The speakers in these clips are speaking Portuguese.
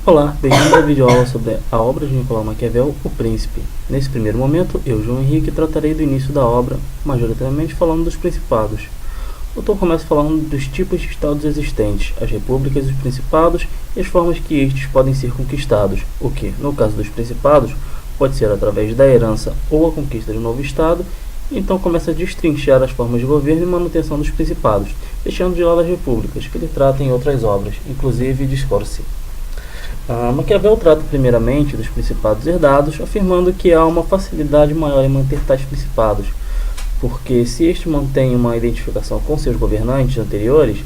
Olá, bem-vindo ao videoaula sobre a obra de Nicolau Maquiavel, O Príncipe. Nesse primeiro momento, eu, João Henrique, tratarei do início da obra, majoritariamente falando dos principados. O autor começa falando dos tipos de estados existentes, as repúblicas e os principados, e as formas que estes podem ser conquistados, o que, no caso dos principados, pode ser através da herança ou a conquista de um novo estado, e então começa a destrinchar as formas de governo e manutenção dos principados, deixando de lado as repúblicas, que ele trata em outras obras, inclusive Discorsi. Maquiavel trata primeiramente dos principados herdados, afirmando que há uma facilidade maior em manter tais principados, porque se este mantém uma identificação com seus governantes anteriores,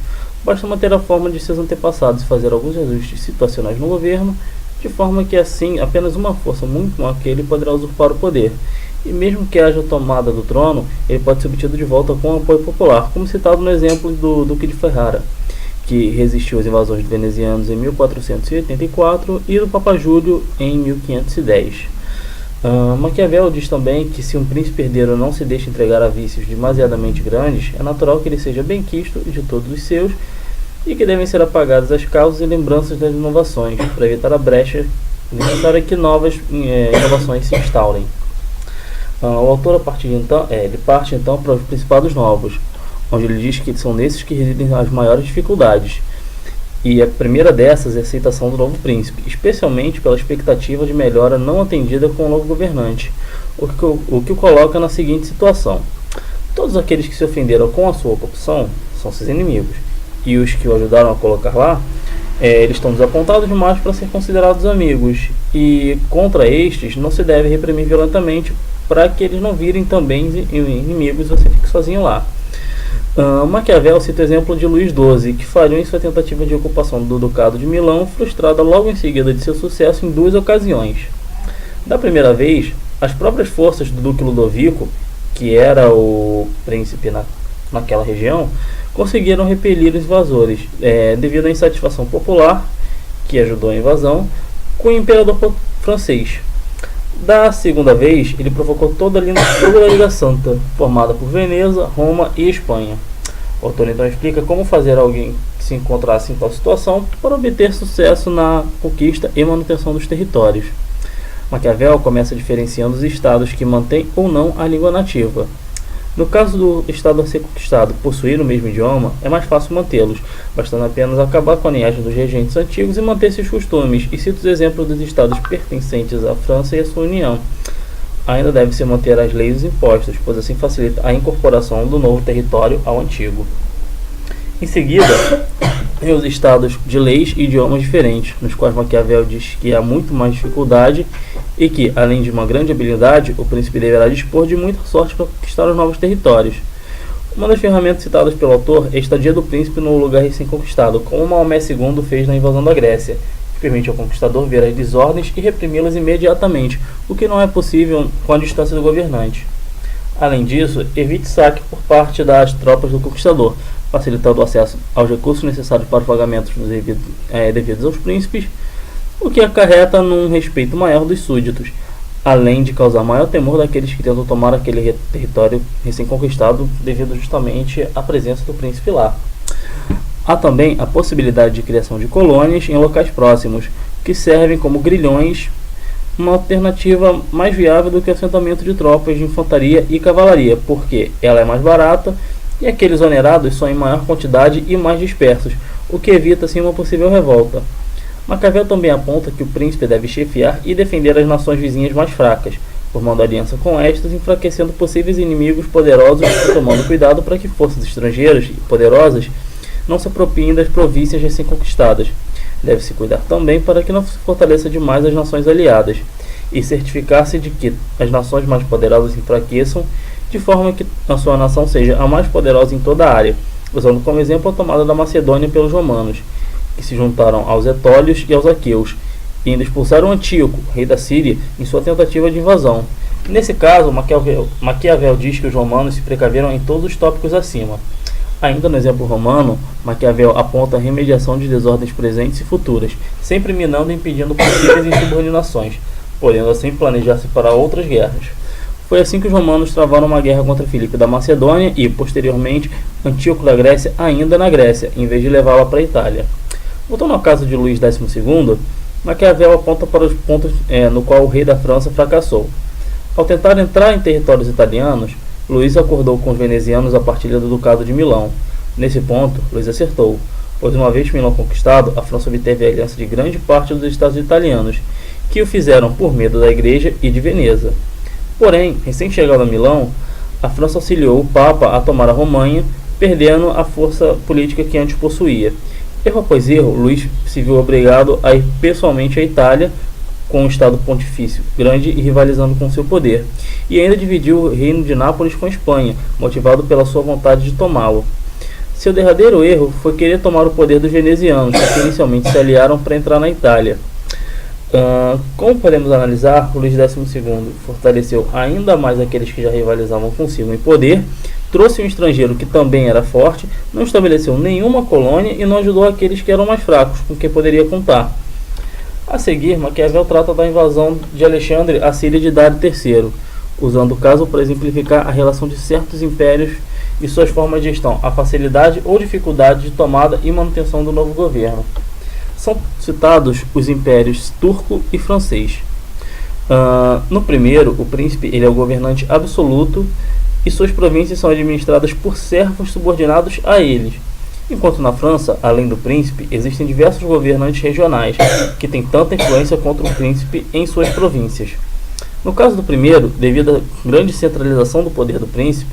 basta manter a forma de seus antepassados e fazer alguns ajustes situacionais no governo, de forma que assim apenas uma força muito maior que ele poderá usurpar o poder, e mesmo que haja tomada do trono, ele pode ser obtido de volta com apoio popular, como citado no exemplo do Duque de Ferrara, que resistiu às invasões dos venezianos em 1484 e do Papa Júlio em 1510. Maquiavel diz também que se um príncipe herdeiro não se deixa entregar a vícios demasiadamente grandes, é natural que ele seja bem quisto de todos os seus e que devem ser apagadas as causas e lembranças das inovações, para evitar a brecha necessária que novas inovações se instaurem. O autor parte então para os principados novos, onde ele diz que são nesses que residem as maiores dificuldades. E a primeira dessas é a aceitação do novo príncipe, especialmente pela expectativa de melhora não atendida com o novo governante, o que o coloca na seguinte situação: todos aqueles que se ofenderam com a sua corrupção são seus inimigos, e os que o ajudaram a colocar lá, eles estão desapontados demais para ser considerados amigos, e contra estes não se deve reprimir violentamente para que eles não virem também inimigos e você fique sozinho lá. Maquiavel cita o exemplo de Luís XII, que falhou em sua tentativa de ocupação do Ducado de Milão, frustrada logo em seguida de seu sucesso em duas ocasiões. Da primeira vez, as próprias forças do Duque Ludovico, que era o príncipe naquela região, conseguiram repelir os invasores, devido à insatisfação popular, que ajudou a invasão, com o imperador francês. Da segunda vez, ele provocou toda a Liga Santa, formada por Veneza, Roma e Espanha. O autor então explica como fazer alguém que se encontrasse em tal situação para obter sucesso na conquista e manutenção dos territórios. Maquiavel começa diferenciando os estados que mantêm ou não a língua nativa. No caso do estado a ser conquistado possuir o mesmo idioma, é mais fácil mantê-los, bastando apenas acabar com a linhagem dos regentes antigos e manter seus costumes, e cito os exemplos dos estados pertencentes à França e à sua união. Ainda deve-se manter as leis e os impostos, pois assim facilita a incorporação do novo território ao antigo. Em seguida, tem os estados de leis e idiomas diferentes, nos quais Maquiavel diz que há muito mais dificuldade e que, além de uma grande habilidade, o príncipe deverá dispor de muita sorte para conquistar os novos territórios. Uma das ferramentas citadas pelo autor é a estadia do príncipe no lugar recém-conquistado, como Maomé II fez na invasão da Grécia, que permite ao conquistador ver as desordens e reprimi-las imediatamente, o que não é possível com a distância do governante. Além disso, evite saque por parte das tropas do conquistador, facilitando o acesso aos recursos necessários para os pagamentos devidos aos príncipes, o que acarreta num respeito maior dos súditos, além de causar maior temor daqueles que tentam tomar aquele território recém-conquistado devido justamente à presença do príncipe lá. Há também a possibilidade de criação de colônias em locais próximos, que servem como grilhões, uma alternativa mais viável do que o assentamento de tropas de infantaria e cavalaria, porque ela é mais barata e aqueles onerados são em maior quantidade e mais dispersos, o que evita assim uma possível revolta. Maquiavel também aponta que o príncipe deve chefiar e defender as nações vizinhas mais fracas, formando aliança com estas, enfraquecendo possíveis inimigos poderosos e tomando cuidado para que forças estrangeiras e poderosas não se apropriem das províncias recém-conquistadas. Deve-se cuidar também para que não se fortaleça demais as nações aliadas, e certificar-se de que as nações mais poderosas se enfraqueçam, de forma que a sua nação seja a mais poderosa em toda a área, usando como exemplo a tomada da Macedônia pelos romanos, que se juntaram aos etólios e aos aqueus, e ainda expulsaram Antíoco, rei da Síria, em sua tentativa de invasão. Nesse caso, Maquiavel diz que os romanos se precaveram em todos os tópicos acima. Ainda no exemplo romano, Maquiavel aponta a remediação de desordens presentes e futuras, sempre minando e impedindo possíveis insubordinações, podendo assim planejar-se para outras guerras. Foi assim que os romanos travaram uma guerra contra Filipe da Macedônia e, posteriormente, Antíoco da Grécia ainda na Grécia, em vez de levá-la para a Itália. Voltando ao caso de Luís XII, Maquiavel aponta para os pontos no qual o rei da França fracassou. Ao tentar entrar em territórios italianos, Luís acordou com os venezianos a partilha do Ducado de Milão. Nesse ponto, Luís acertou, pois uma vez Milão conquistado, a França obteve a aliança de grande parte dos estados italianos, que o fizeram por medo da Igreja e de Veneza. Porém, recém-chegado a Milão, a França auxiliou o Papa a tomar a Romanha, perdendo a força política que antes possuía. Erro após erro, Luís se viu obrigado a ir pessoalmente à Itália, com um estado pontifício grande e rivalizando com seu poder, e ainda dividiu o reino de Nápoles com a Espanha, motivado pela sua vontade de tomá-lo. Seu derradeiro erro foi querer tomar o poder dos venezianos, que inicialmente se aliaram para entrar na Itália. Como podemos analisar, Luís XII fortaleceu ainda mais aqueles que já rivalizavam consigo em poder, trouxe um estrangeiro que também era forte, não estabeleceu nenhuma colônia e não ajudou aqueles que eram mais fracos, com quem poderia contar. A seguir, Maquiavel trata da invasão de Alexandre à Síria de Dário III, usando o caso para exemplificar a relação de certos impérios e suas formas de gestão, a facilidade ou dificuldade de tomada e manutenção do novo governo. São citados os impérios turco e francês. No primeiro, o príncipe ele é o governante absoluto e suas províncias são administradas por servos subordinados a eles. Enquanto na França, além do príncipe, existem diversos governantes regionais, que têm tanta influência quanto o príncipe em suas províncias. No caso do primeiro, devido à grande centralização do poder do príncipe,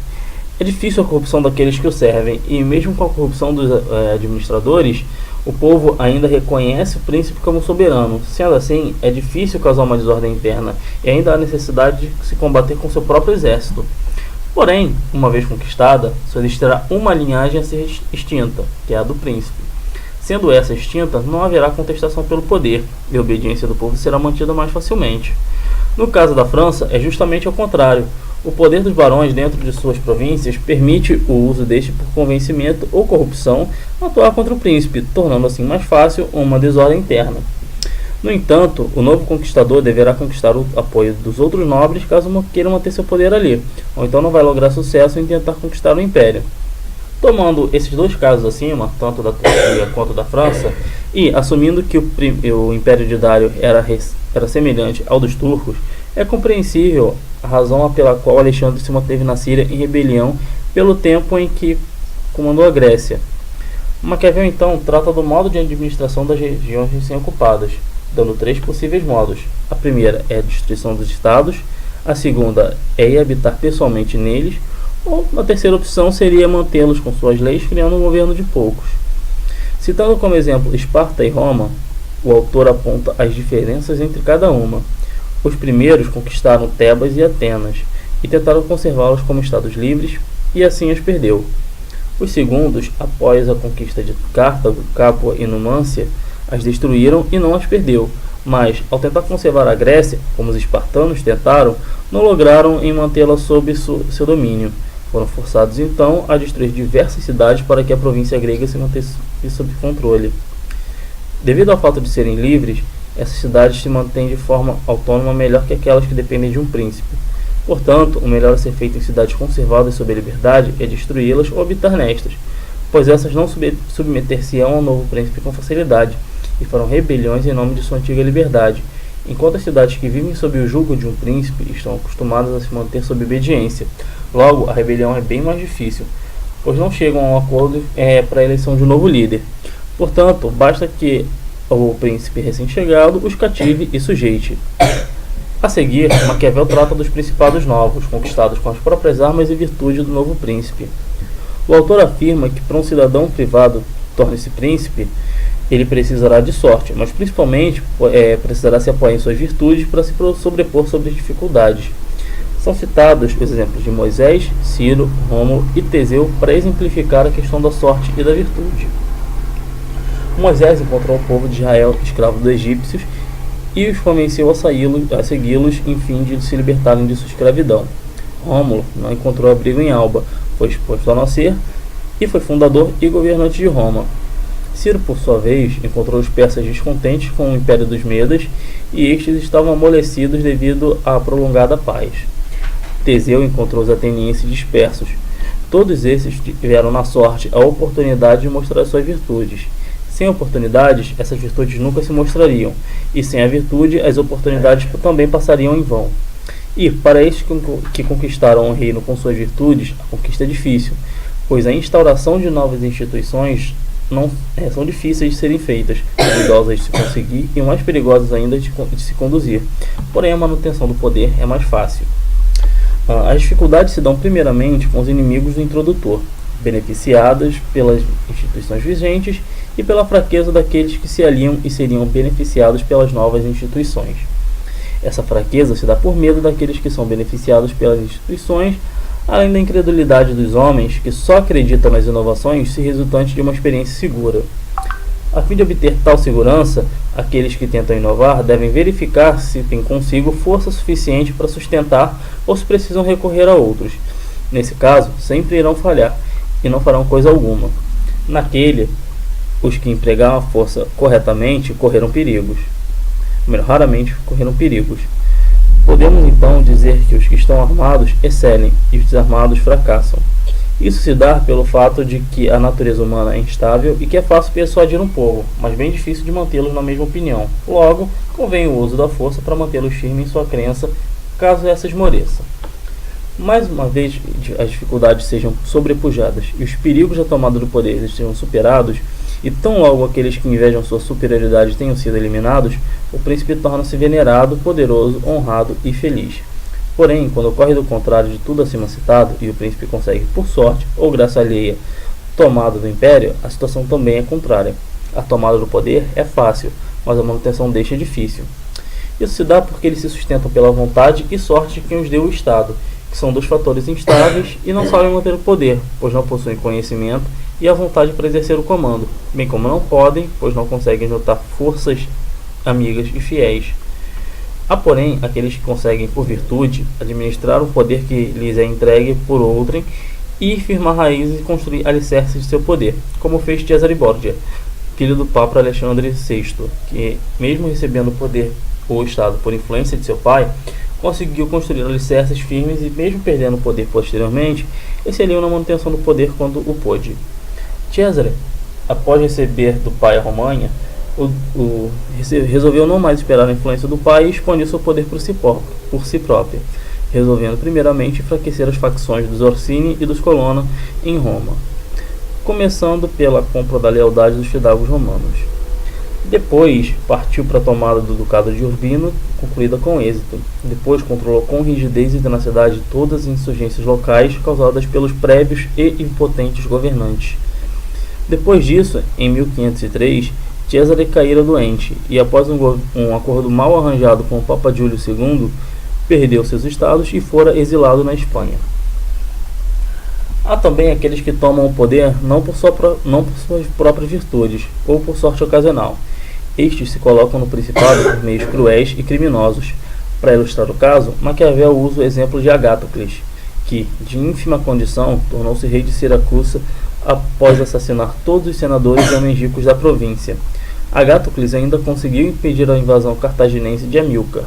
é difícil a corrupção daqueles que o servem, e mesmo com a corrupção dos administradores, o povo ainda reconhece o príncipe como soberano. Sendo assim, é difícil causar uma desordem interna, e ainda há necessidade de se combater com seu próprio exército. Porém, uma vez conquistada, só existirá uma linhagem a ser extinta, que é a do príncipe. Sendo essa extinta, não haverá contestação pelo poder, e a obediência do povo será mantida mais facilmente. No caso da França, é justamente ao contrário. O poder dos barões dentro de suas províncias permite o uso deste por convencimento ou corrupção atuar contra o príncipe, tornando assim mais fácil uma desordem interna. No entanto, o novo conquistador deverá conquistar o apoio dos outros nobres caso queira manter seu poder ali, ou então não vai lograr sucesso em tentar conquistar o império. Tomando esses dois casos acima, tanto da Turquia quanto da França, e assumindo que o Império de Dário era semelhante ao dos turcos, é compreensível a razão pela qual Alexandre se manteve na Síria em rebelião pelo tempo em que comandou a Grécia. Maquiavel então trata do modo de administração das regiões recém-ocupadas, dando três possíveis modos. A primeira é a destruição dos estados, a segunda é ir habitar pessoalmente neles, ou a terceira opção seria mantê-los com suas leis, criando um governo de poucos. Citando como exemplo Esparta e Roma, o autor aponta as diferenças entre cada uma. Os primeiros conquistaram Tebas e Atenas, e tentaram conservá-los como estados livres, e assim as perdeu. Os segundos, após a conquista de Cartago, Capua e Numância, as destruíram e não as perdeu, mas, ao tentar conservar a Grécia, como os espartanos tentaram, não lograram em mantê-la sob seu domínio. Foram forçados então a destruir diversas cidades para que a província grega se mantesse sob controle. Devido ao fato de serem livres, essas cidades se mantêm de forma autônoma melhor que aquelas que dependem de um príncipe. Portanto, o melhor a ser feito em cidades conservadas sob a liberdade é destruí-las ou habitar nestas, pois essas não submeter-se-ão ao novo príncipe com facilidade, e farão rebeliões em nome de sua antiga liberdade, enquanto as cidades que vivem sob o jugo de um príncipe estão acostumadas a se manter sob obediência. Logo, a rebelião é bem mais difícil, pois não chegam a um acordo para a eleição de um novo líder. Portanto, basta que o príncipe recém-chegado os cative e sujeite. A seguir, Maquiavel trata dos principados novos, conquistados com as próprias armas e virtudes do novo príncipe. O autor afirma que para um cidadão privado torne-se príncipe, ele precisará de sorte, mas principalmente precisará se apoiar em suas virtudes para se sobrepor sobre as dificuldades. São citados os exemplos de Moisés, Ciro, Rômulo e Teseu para exemplificar a questão da sorte e da virtude. Moisés encontrou o povo de Israel escravo dos egípcios e os convenceu a segui-los em fim de se libertarem de sua escravidão. Rômulo não encontrou abrigo em Alba, foi exposto a nascer e foi fundador e governante de Roma. Ciro, por sua vez, encontrou os persas descontentes com o império dos Medas e estes estavam amolecidos devido à prolongada paz. Teseu encontrou os atenienses dispersos. Todos esses tiveram na sorte a oportunidade de mostrar suas virtudes. Sem oportunidades, essas virtudes nunca se mostrariam, e sem a virtude, as oportunidades também passariam em vão. E, para estes que conquistaram o reino com suas virtudes, a conquista é difícil, pois a instauração de novas instituições são difíceis de serem feitas, duvidosas de se conseguir e mais perigosas ainda de se conduzir. Porém, a manutenção do poder é mais fácil. As dificuldades se dão primeiramente com os inimigos do introdutor, beneficiadas pelas instituições vigentes e pela fraqueza daqueles que se aliam e seriam beneficiados pelas novas instituições. Essa fraqueza se dá por medo daqueles que são beneficiados pelas instituições, além da incredulidade dos homens que só acreditam nas inovações se resultantes de uma experiência segura. A fim de obter tal segurança, aqueles que tentam inovar devem verificar se têm consigo força suficiente para sustentar ou se precisam recorrer a outros. Nesse caso, sempre irão falhar e não farão coisa alguma. Naquele, os que empregaram a força corretamente correram perigos. Raramente correram perigos. Podemos então dizer que os que estão armados excelem e os desarmados fracassam. Isso se dá pelo fato de que a natureza humana é instável e que é fácil persuadir um povo, mas bem difícil de mantê-los na mesma opinião. Logo, convém o uso da força para mantê-los firmes em sua crença, caso essa esmoreça. Mais uma vez as dificuldades sejam sobrepujadas e os perigos da tomada do poder estejam superados, e tão logo aqueles que invejam sua superioridade tenham sido eliminados, o príncipe torna-se venerado, poderoso, honrado e feliz. Porém, quando ocorre do contrário de tudo acima citado, e o príncipe consegue, por sorte ou graça alheia, tomada do império, a situação também é contrária. A tomada do poder é fácil, mas a manutenção deste é difícil. Isso se dá porque eles se sustentam pela vontade e sorte de quem os deu o Estado, que são dois fatores instáveis e não sabem manter o poder, pois não possuem conhecimento e a vontade para exercer o comando, bem como não podem, pois não conseguem juntar forças amigas e fiéis. Há, porém, aqueles que conseguem, por virtude, administrar o poder que lhes é entregue por outrem e firmar raízes e construir alicerces de seu poder, como fez Cesare Borgia, filho do Papa Alexandre VI, que, mesmo recebendo o poder ou Estado por influência de seu pai, conseguiu construir alicerces firmes e, mesmo perdendo o poder posteriormente, exceliu na manutenção do poder quando o pôde. Cesare, após receber do pai a Romanha, resolveu não mais esperar a influência do pai e expandir seu poder por si próprio, resolvendo primeiramente enfraquecer as facções dos Orsini e dos Colonna em Roma, começando pela compra da lealdade dos fidalgos romanos. Depois partiu para a tomada do ducado de Urbino, concluída com êxito. Depois controlou com rigidez e tenacidade todas as insurgências locais causadas pelos prévios e impotentes governantes. Depois disso, em 1503, Cesare caíra doente e, após um acordo mal arranjado com o Papa Júlio II, perdeu seus estados e fora exilado na Espanha. Há também aqueles que tomam o poder não por suas próprias virtudes ou por sorte ocasional. Estes se colocam no principado por meios cruéis e criminosos. Para ilustrar o caso, Maquiavel usa o exemplo de Agatocles, que, de ínfima condição, tornou-se rei de Siracusa após assassinar todos os senadores e homens ricos da província. Agatocles ainda conseguiu impedir a invasão cartaginense de Amílcar.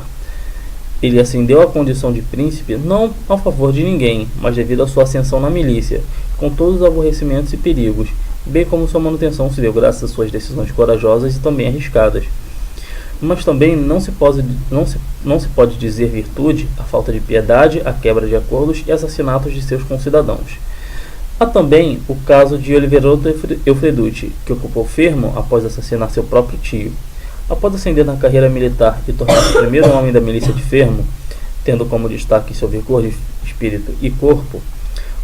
Ele ascendeu à condição de príncipe não a favor de ninguém, mas devido à sua ascensão na milícia, com todos os aborrecimentos e perigos, bem como sua manutenção se deu graças às suas decisões corajosas e também arriscadas. Mas também não se pode dizer virtude a falta de piedade, a quebra de acordos e assassinatos de seus concidadãos. Há também o caso de Oliverotto Eufreducci, que ocupou Fermo após assassinar seu próprio tio. Após ascender na carreira militar e tornar-se o primeiro homem da milícia de Fermo, tendo como destaque seu vigor de espírito e corpo,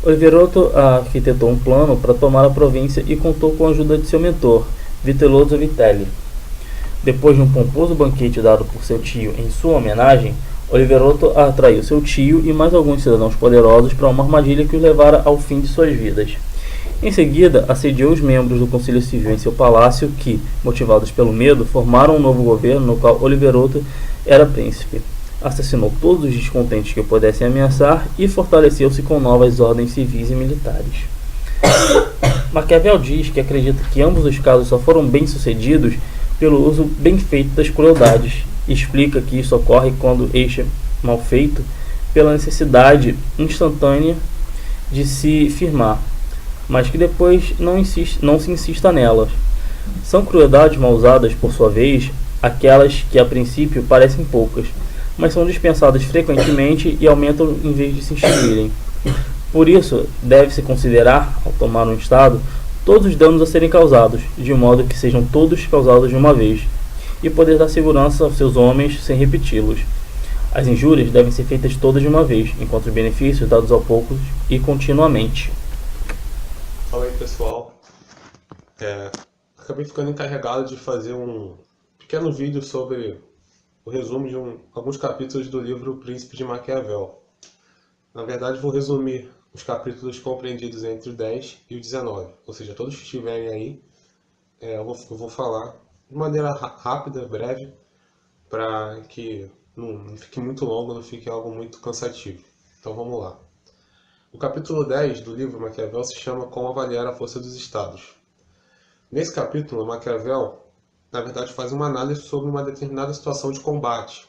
Oliverotto arquitetou um plano para tomar a província e contou com a ajuda de seu mentor, Vitellozzo Vitelli. Depois de um pomposo banquete dado por seu tio em sua homenagem, Oliverotto atraiu seu tio e mais alguns cidadãos poderosos para uma armadilha que os levara ao fim de suas vidas. Em seguida, assediou os membros do Conselho Civil em seu palácio que, motivados pelo medo, formaram um novo governo no qual Oliverotto era príncipe. Assassinou todos os descontentes que o pudessem ameaçar e fortaleceu-se com novas ordens civis e militares. Maquiavel diz que acredita que ambos os casos só foram bem-sucedidos pelo uso bem feito das crueldades, e explica que isso ocorre quando este é mal feito pela necessidade instantânea de se firmar, mas que depois não se insista nelas. São crueldades mal usadas, por sua vez, aquelas que a princípio parecem poucas, mas são dispensadas frequentemente e aumentam em vez de se extinguirem. Por isso, deve-se considerar, ao tomar um Estado, todos os danos a serem causados, de modo que sejam todos causados de uma vez, e poder dar segurança aos seus homens sem repeti-los. As injúrias devem ser feitas todas de uma vez, enquanto os benefícios dados aos poucos e continuamente. Fala aí, pessoal. Acabei ficando encarregado de fazer um pequeno vídeo sobre o resumo de alguns capítulos do livro O Príncipe de Maquiavel. Na verdade, vou resumir os capítulos compreendidos entre o 10 e o 19, ou seja, todos que estiverem aí, eu vou falar de maneira rápida, breve, para que não fique muito longo, não fique algo muito cansativo. Então vamos lá. O capítulo 10 do livro Maquiavel se chama Como Avaliar a Força dos Estados. Nesse capítulo, Maquiavel, na verdade, faz uma análise sobre uma determinada situação de combate,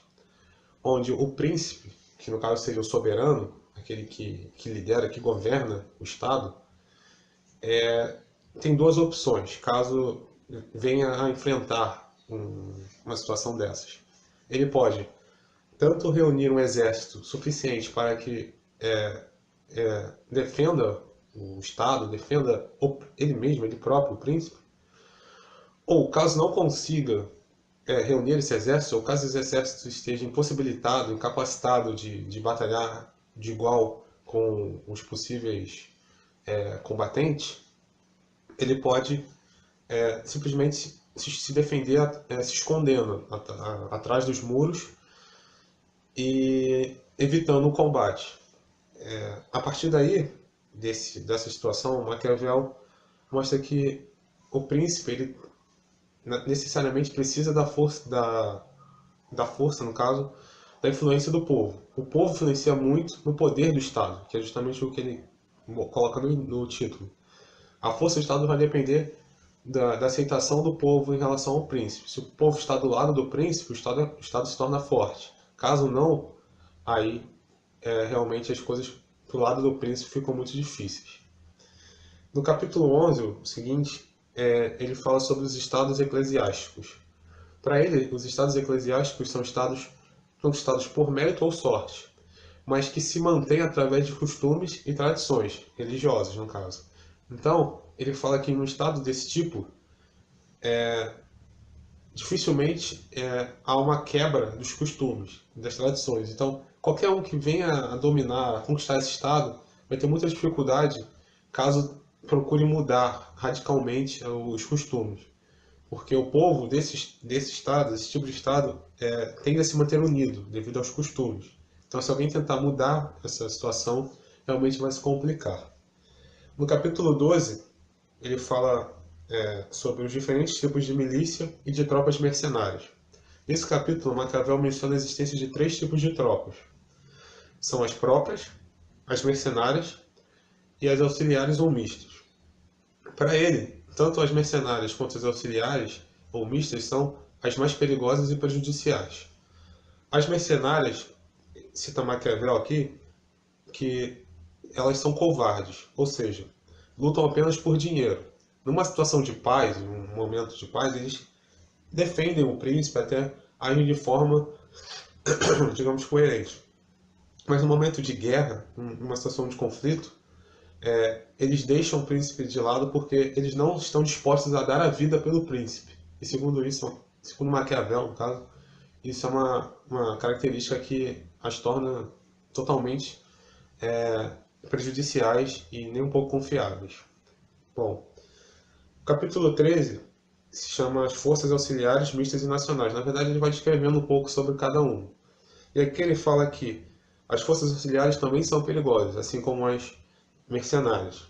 onde o príncipe, que no caso seria o soberano, aquele que lidera, que governa o Estado, tem duas opções, caso venha a enfrentar uma situação dessas. Ele pode tanto reunir um exército suficiente para que defenda o Estado, defenda ele mesmo, ele próprio, o príncipe, ou caso não consiga reunir esse exército, ou caso esse exército esteja impossibilitado, incapacitado de batalhar de igual com os possíveis combatentes, ele pode simplesmente se defender se escondendo atrás dos muros e evitando o combate. A partir daí, dessa situação, Maquiavel mostra que o príncipe ele necessariamente precisa da força, no caso, da influência do povo. O povo influencia muito no poder do Estado, que é justamente o que ele coloca no título. A força do Estado vai depender da aceitação do povo em relação ao príncipe. Se o povo está do lado do príncipe, o Estado se torna forte. Caso não, aí realmente as coisas do lado do príncipe ficam muito difíceis. No capítulo 11, o seguinte, ele fala sobre os estados eclesiásticos. Para ele, os estados eclesiásticos são estados conquistados por mérito ou sorte, mas que se mantêm através de costumes e tradições religiosas, no caso. Então, ele fala que num estado desse tipo, dificilmente há uma quebra dos costumes, das tradições. Então, qualquer um que venha a dominar, a conquistar esse estado, vai ter muita dificuldade caso procure mudar radicalmente os costumes. Porque o povo desse estado, desse tipo de estado, tende a se manter unido devido aos costumes. Então, se alguém tentar mudar essa situação, realmente vai se complicar. No capítulo 12, ele fala sobre os diferentes tipos de milícia e de tropas mercenárias. Nesse capítulo, Maquiavel menciona a existência de 3 tipos de tropas. São as próprias, as mercenárias e as auxiliares ou mistas. Para ele, tanto as mercenárias quanto as auxiliares ou mistas são as mais perigosas e prejudiciais. As mercenárias, cita Maquiavel aqui, que elas são covardes, ou seja, lutam apenas por dinheiro. Numa situação de paz, num momento de paz, eles defendem o príncipe, até agem de forma, digamos, coerente. Mas no momento de guerra, numa situação de conflito, eles deixam o príncipe de lado porque eles não estão dispostos a dar a vida pelo príncipe. E segundo Maquiavel, no caso, isso é uma característica que as torna totalmente prejudiciais e nem um pouco confiáveis. Bom, o capítulo 13 se chama As Forças Auxiliares Mistas e Nacionais. Na verdade, ele vai descrevendo um pouco sobre cada um. E aqui ele fala que as forças auxiliares também são perigosas, assim como as mercenárias.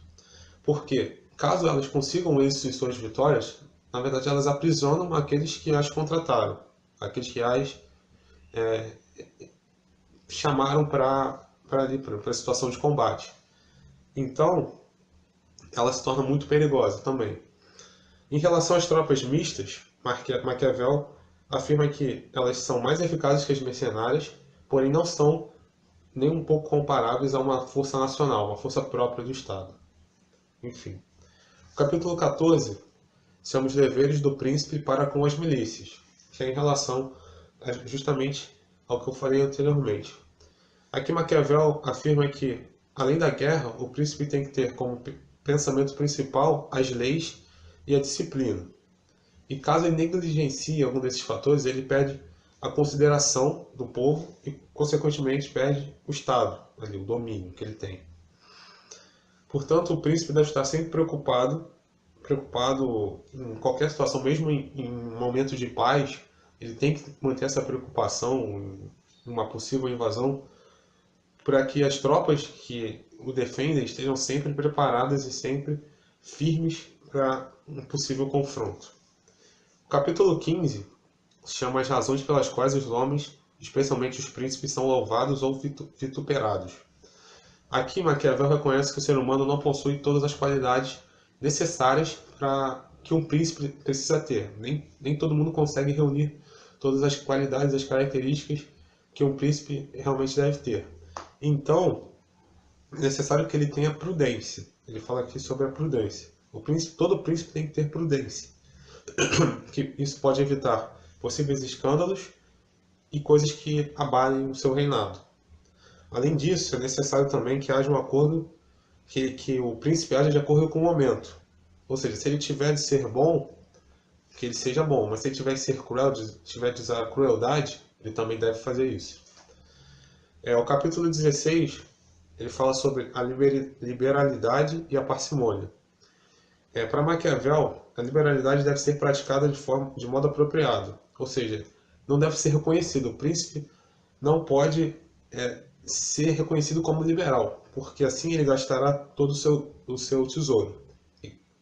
Porque, caso elas consigam êxito em suas vitórias, na verdade elas aprisionam aqueles que as contrataram, aqueles que as chamaram para a situação de combate. Então, ela se torna muito perigosa também. Em relação às tropas mistas, Maquiavel afirma que elas são mais eficazes que as mercenárias, porém não são nem um pouco comparáveis a uma força nacional, uma força própria do Estado. Enfim. O capítulo 14 são os deveres do príncipe para com as milícias, que é em relação justamente ao que eu falei anteriormente. Aqui Maquiavel afirma que, além da guerra, o príncipe tem que ter como pensamento principal as leis e a disciplina. E caso ele negligencie algum desses fatores, ele perde a consideração do povo e, consequentemente, perde o Estado, ali, o domínio que ele tem. Portanto, o príncipe deve estar sempre preocupado em qualquer situação, mesmo em momentos de paz, ele tem que manter essa preocupação em uma possível invasão, para que as tropas que o defendem estejam sempre preparadas e sempre firmes para um possível confronto. O capítulo 15 chama as razões pelas quais os homens, especialmente os príncipes, são louvados ou vituperados. Aqui Maquiavel reconhece que o ser humano não possui todas as qualidades necessárias para que um príncipe precisa ter. Nem todo mundo consegue reunir todas as qualidades, as características que um príncipe realmente deve ter. Então, é necessário que ele tenha prudência. Ele fala aqui sobre a prudência. Todo príncipe tem que ter prudência. Que isso pode evitar possíveis escândalos e coisas que abalem o seu reinado. Além disso, é necessário também que haja um acordo, que o príncipe haja de acordo com o momento. Ou seja, se ele tiver de ser bom, que ele seja bom, mas se ele tiver de ser cruel, tiver de usar a crueldade, ele também deve fazer isso. O capítulo 16, ele fala sobre a liberalidade e a parcimônia. Para Maquiavel, a liberalidade deve ser praticada de modo apropriado, ou seja, não deve ser reconhecido. O príncipe não pode ser reconhecido como liberal, porque assim ele gastará todo o seu tesouro.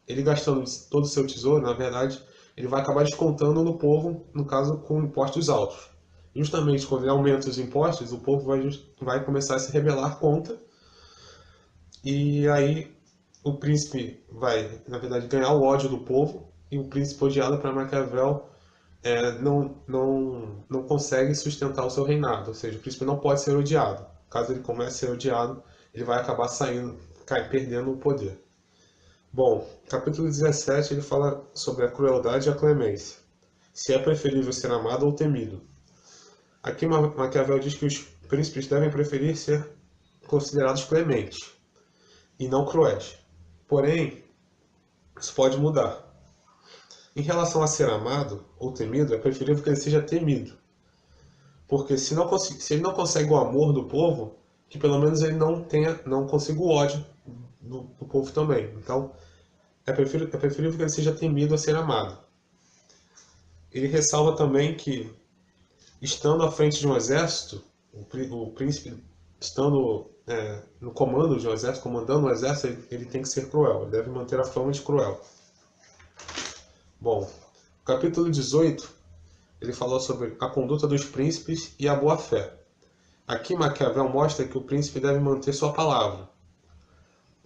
Ele gastando todo o seu tesouro, na verdade, ele vai acabar descontando no povo, no caso, com impostos altos. Justamente quando ele aumenta os impostos, o povo vai começar a se rebelar contra, e aí o príncipe vai, na verdade, ganhar o ódio do povo, e o príncipe odiado para Maquiavel não consegue sustentar o seu reinado, ou seja, o príncipe não pode ser odiado. Caso ele comece a ser odiado, ele vai acabar perdendo o poder. Bom, capítulo 17 ele fala sobre a crueldade e a clemência. Se é preferível ser amado ou temido. Aqui Maquiavel diz que os príncipes devem preferir ser considerados clementes e não cruéis. Porém, isso pode mudar. Em relação a ser amado ou temido, é preferível que ele seja temido. Porque se ele não consegue o amor do povo, que pelo menos ele não consiga o ódio do povo também. Então, é preferível que ele seja temido a ser amado. Ele ressalva também que, estando à frente de um exército, o príncipe estando no comando de um exército, comandando um exército, ele tem que ser cruel, ele deve manter a fama de cruel. Bom, o capítulo 18, ele falou sobre a conduta dos príncipes e a boa-fé. Aqui Maquiavel mostra que o príncipe deve manter sua palavra.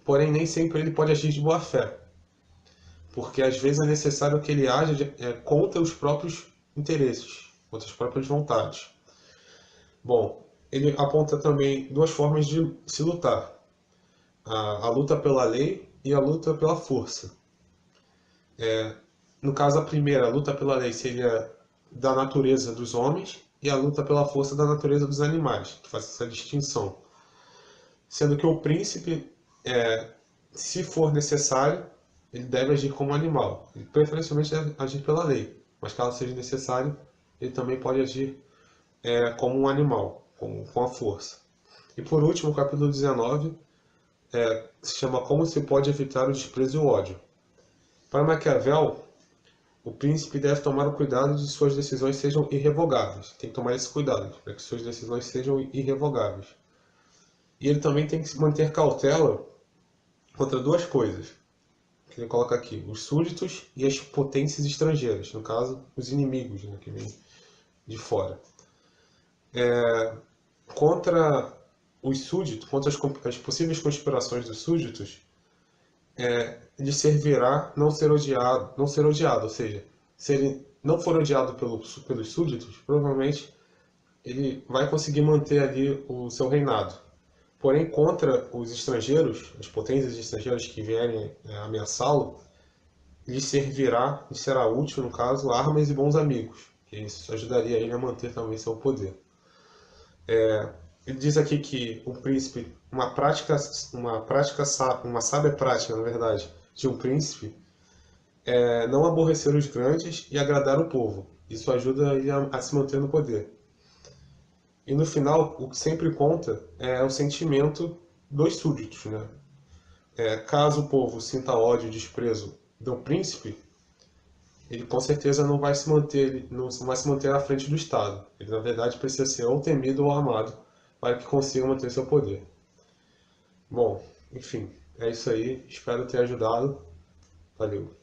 Porém, nem sempre ele pode agir de boa-fé, porque às vezes é necessário que ele haja contra os próprios interesses, contra as próprias vontades. Bom, ele aponta também duas formas de se lutar: a luta pela lei e a luta pela força. No caso, a primeira, a luta pela lei, seria da natureza dos homens, e a luta pela força da natureza dos animais, que faz essa distinção. Sendo que o príncipe, se for necessário, ele deve agir como animal. Ele preferencialmente deve agir pela lei, mas caso seja necessário, ele também pode agir como um animal, com a força. E por último, o capítulo 19 se chama Como se pode evitar o desprezo e o ódio. Para Maquiavel, o príncipe deve tomar o cuidado de suas decisões sejam irrevogáveis. Tem que tomar esse cuidado, para que suas decisões sejam irrevogáveis. E ele também tem que manter cautela contra duas coisas, que ele coloca aqui: os súditos e as potências estrangeiras, no caso, os inimigos, que vêm de fora. Contra os súditos, contra as possíveis conspirações dos súditos, ele servirá não ser odiado, ou seja, se ele não for odiado pelos súditos, provavelmente ele vai conseguir manter ali o seu reinado. Porém, contra os estrangeiros, as potências estrangeiras que vierem ameaçá-lo, lhe será útil, no caso, armas e bons amigos. E isso ajudaria ele a manter também seu poder. Ele diz aqui que o príncipe, uma sábia prática, na verdade, de um príncipe é não aborrecer os grandes e agradar o povo. Isso ajuda ele a se manter no poder. E no final, o que sempre conta é o sentimento dos súditos, né? Caso o povo sinta ódio e desprezo do príncipe, ele com certeza não vai se manter à frente do Estado. Ele, na verdade, precisa ser ou temido ou amado para que consiga manter seu poder. Bom, enfim, é isso aí. Espero ter ajudado. Valeu.